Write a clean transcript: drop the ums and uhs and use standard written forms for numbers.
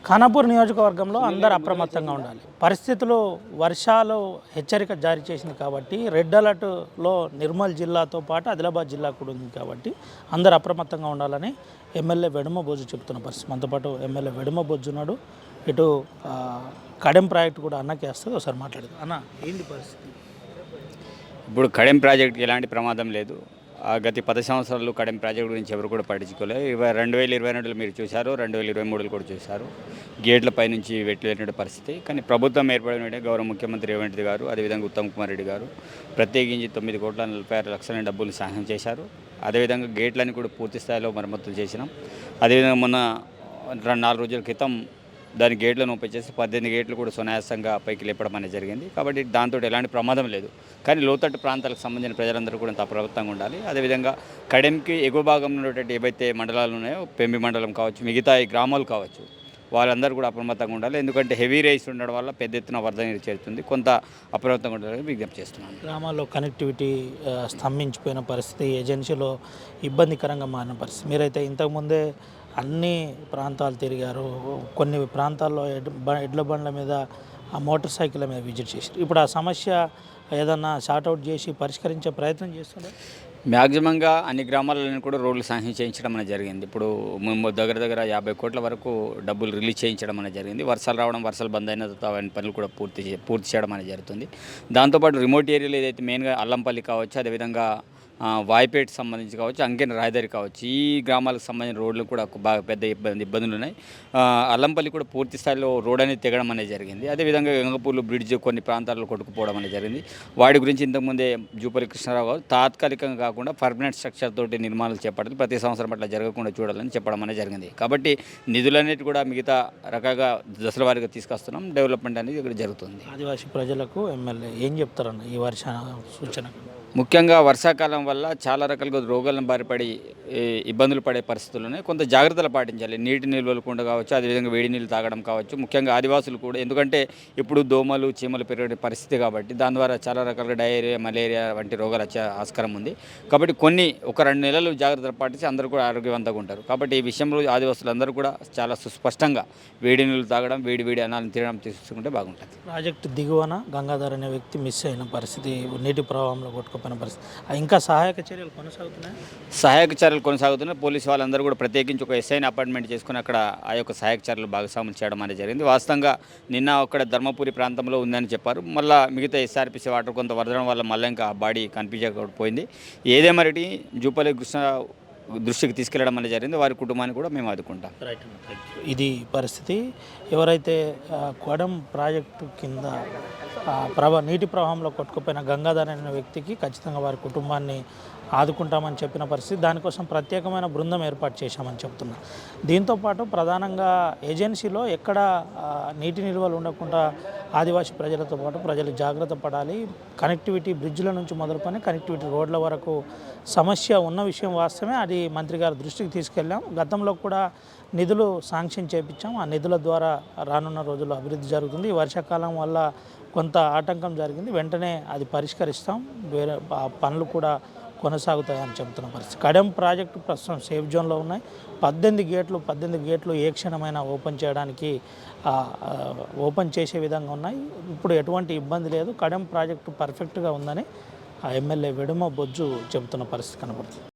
ఖానాపూర్ నియోజకవర్గంలో అందరూ అప్రమత్తంగా ఉండాలి. పరిస్థితులు వర్షాలు హెచ్చరిక జారీ చేసింది కాబట్టి రెడ్ అలర్ట్లో నిర్మల్ జిల్లాతో పాటు ఆదిలాబాద్ జిల్లా కూడా ఉంది కాబట్టి అందరూ అప్రమత్తంగా ఉండాలని ఎమ్మెల్యే వెడుమ బొజ్జు చెప్తున్న పరిస్థితి. మనతో పాటు ఎమ్మెల్యే వెడుమ బొజ్జు ఉన్నాడు. ఇటు కడెం ప్రాజెక్టు కూడా అన్నకి వస్తుంది. ఒకసారి మాట్లాడదు అన్న, ఏంటి పరిస్థితి? ఇప్పుడు కడెం ప్రాజెక్టుకి ఎలాంటి ప్రమాదం లేదు. గత 10 సంవత్సరాలు కడెం ప్రాజెక్టు గురించి ఎవరు కూడా పట్టించుకోలేదు. 2022లో మీరు చూశారు, 2023లో కూడా చూశారు. గేట్ల పైనుంచి వెట్టిలేని పరిస్థితి. కానీ ప్రభుత్వం ఏర్పడిన వెంటనే గౌరవ ముఖ్యమంత్రి రేవంత్ రెడ్డి గారు, అదేవిధంగా ఉత్తమ్ కుమార్ రెడ్డి గారు ప్రత్యేకించి 9,46,00,000 డబ్బులు శాంక్షన్ చేశారు. అదేవిధంగా గేట్లని కూడా పూర్తి స్థాయిలో మరమ్మతులు చేసినాం. అదేవిధంగా మొన్న 4 రోజుల క్రితం దాని గేట్లను ఓపెన్ చేసి 18 గేట్లు కూడా సునాయాసంగా పైకి లేపడం అనేది జరిగింది. కాబట్టి దాంతో ఎలాంటి ప్రమాదం లేదు. కానీ లోతట్టు ప్రాంతాలకు సంబంధించిన ప్రజలందరూ కూడా అప్రమత్తంగా ఉండాలి. అదేవిధంగా కడెంకి ఎగువ భాగంలో ఉన్నటువంటి ఏవైతే మండలాలు ఉన్నాయో, పెంబి మండలం కావచ్చు, మిగతా ఈ గ్రామాలు కావచ్చు, వాళ్ళందరూ కూడా అప్రమత్తంగా ఉండాలి. ఎందుకంటే హెవీ రైస్ ఉండడం వల్ల పెద్ద ఎత్తున వరద నీరు చేరుతుంది. కొంత అప్రమత్తంగా ఉండాలని విజ్ఞప్తి చేస్తున్నాను. గ్రామాల్లో కనెక్టివిటీ స్తంభించిపోయిన పరిస్థితి, ఏజెన్సీలో ఇబ్బందికరంగా మారిన పరిస్థితి. మీరైతే ఇంతకుముందే అన్ని ప్రాంతాలు తిరిగారు. కొన్ని ప్రాంతాల్లో ఎడ్ల బండ్ల మీద, మోటార్ సైకిళ్ళ మీద విజిట్ చేశారు. ఇప్పుడు ఆ సమస్య ఏదన్నా షార్ట్అవుట్ చేసి పరిష్కరించే ప్రయత్నం చేస్తున్నారు. మ్యాక్సిమంగా అన్ని గ్రామాలను కూడా రోడ్లు శాంక్షన్ చేయించడం అనేది జరిగింది. ఇప్పుడు మేము దగ్గర 50 కోట్ల వరకు డబ్బులు రిలీజ్ చేయించడం అనేది జరిగింది. వర్షాలు రావడం, వర్షాలు బంద్ అయిన తర్వాత అవన్నీ పనులు కూడా పూర్తి చేయడం అనేది జరుగుతుంది. దాంతోపాటు రిమోట్ ఏరియాలో ఏదైతే మెయిన్గా అల్లంపల్లి కావచ్చు, అదేవిధంగా వాయిపేట సంబంధించి కావచ్చు, అంకెన్ రాయదారి కావచ్చు, ఈ గ్రామాలకు సంబంధించిన రోడ్లు కూడా బాగా పెద్ద ఇబ్బందులు ఉన్నాయి. అల్లంపల్లి కూడా పూర్తి స్థాయిలో రోడ్ అనేది తెగడం అనేది జరిగింది. అదేవిధంగా గంగపూర్లు బ్రిడ్జ్ కొన్ని ప్రాంతాల్లో కొట్టుకుపోవడం అనేది జరిగింది. వాటి గురించి ఇంతకుముందే జూపల్లి కృష్ణారావు గారు తాత్కాలికంగా కాకుండా పర్మనెంట్ స్ట్రక్చర్ తోటి నిర్మాణాలు చేపట్టాలి, ప్రతి సంవత్సరం అట్లా జరగకుండా చూడాలని చెప్పడం అనేది జరిగింది. కాబట్టి నిధులన్నిటి కూడా మిగతా రకాలుగా దశల వారీగా తీసుకొస్తున్నాం. డెవలప్మెంట్ అనేది ఇక్కడ జరుగుతుంది. ఆదివాసీ ప్రజలకు ఎమ్మెల్యే ఏం చెప్తారన్న ఈ వర్ష సూచన? ముఖ్యంగా వర్షాకాలం వల్ల చాలా రకాలుగా రోగాలను బారిపడి ఇబ్బందులు పడే పరిస్థితుల్లోనే కొంత జాగ్రత్తలు పాటించాలి. నీటి నిల్వలకుండా కావచ్చు, అదేవిధంగా వేడి నీళ్ళు తాగడం కావచ్చు. ముఖ్యంగా ఆదివాసులు కూడా, ఎందుకంటే ఇప్పుడు దోమలు చీమలు పెరిగే పరిస్థితి కాబట్టి దాని ద్వారా చాలా రకాలుగా డయేరియా, మలేరియా వంటి రోగాలు వచ్చే ఆస్కారం ఉంది. కాబట్టి ఒక 2 నెలలు జాగ్రత్తలు పాటించి అందరూ కూడా ఆరోగ్యవంతంగా ఉంటారు. కాబట్టి ఈ విషయంలో ఆదివాసులు అందరూ కూడా చాలా సుస్పష్టంగా వేడి నీళ్ళు తాగడం, వేడి అన్నాలను తినడం తీసుకుంటే బాగుంటుంది. ప్రాజెక్టు దిగువన గంగాధర్ అనే వ్యక్తి మిస్ అయిన పరిస్థితి, నీటి ప్రవాహంలో కొట్టుకుపోయిన పరిస్థితి, ఇంకా సహాయక చర్యలు కొనసాగుతున్నాయి. పోలీసు వాళ్ళందరూ కూడా ప్రత్యేకించి ఒక ఎస్ఐని అపాయింట్మెంట్ చేసుకుని అక్కడ ఆ యొక్క సహాయక చర్యలు భాగస్వామ్యం చేయడం అనేది జరిగింది. వాస్తవంగా నిన్న అక్కడ ధర్మపురి ప్రాంతంలో ఉందని చెప్పారు. మళ్ళీ మిగతా ఎస్ఆర్పిసి వాటర్ కొంత వరదడం వల్ల మళ్ళీ ఇంకా బాడీ కనిపించకపోయింది. ఏదేమరటి జూపల్లి కృష్ణ దృష్టికి తీసుకెళ్లడం అనేది జరిగింది. వారి కుటుంబాన్ని కూడా మేము ఆదుకుంటాం. ఇది పరిస్థితి. ఎవరైతే కొడం ప్రాజెక్టు కింద నీటి ప్రవాహంలో కొట్టుకుపోయిన గంగాధర్ అనే వ్యక్తికి ఖచ్చితంగా వారి కుటుంబాన్ని ఆదుకుంటామని చెప్పిన పరిస్థితి. దానికోసం ప్రత్యేకమైన బృందం ఏర్పాటు చేశామని చెప్తున్నా. దీంతోపాటు ప్రధానంగా ఏజెన్సీలో ఎక్కడ నీటి నిల్వలు ఉండకుండా ఆదివాసీ ప్రజలతో పాటు ప్రజలు జాగ్రత్త పడాలి. కనెక్టివిటీ బ్రిడ్జ్ల నుంచి మొదలుకొని కనెక్టివిటీ రోడ్ల వరకు సమస్య ఉన్న విషయం వాస్తవమే. అది మంత్రి గారి దృష్టికి తీసుకెళ్ళాం. గతంలో కూడా నిధులు శాంక్షన్ చేయించాం. ఆ నిధుల ద్వారా రానున్న రోజుల్లో అభివృద్ధి జరుగుతుంది. వర్షాకాలం వల్ల కొంత ఆటంకం జరిగింది, వెంటనే అది పరిష్కరిస్తాం. వేరే పనులు కూడా కొనసాగుతాయని చెబుతున్న పరిస్థితి. కడెం ప్రాజెక్టు ప్రస్తుతం సేఫ్ జోన్లో ఉన్నాయి. 18 గేట్లు ఏ క్షణమైనా ఓపెన్ చేసే విధంగా ఉన్నాయి. ఇప్పుడు ఎటువంటి ఇబ్బంది లేదు. కడెం ప్రాజెక్టు పర్ఫెక్ట్గా ఉందని ఆ ఎమ్మెల్యే వెడుమ బొజ్జు చెబుతున్న పరిస్థితి కనబడుతుంది.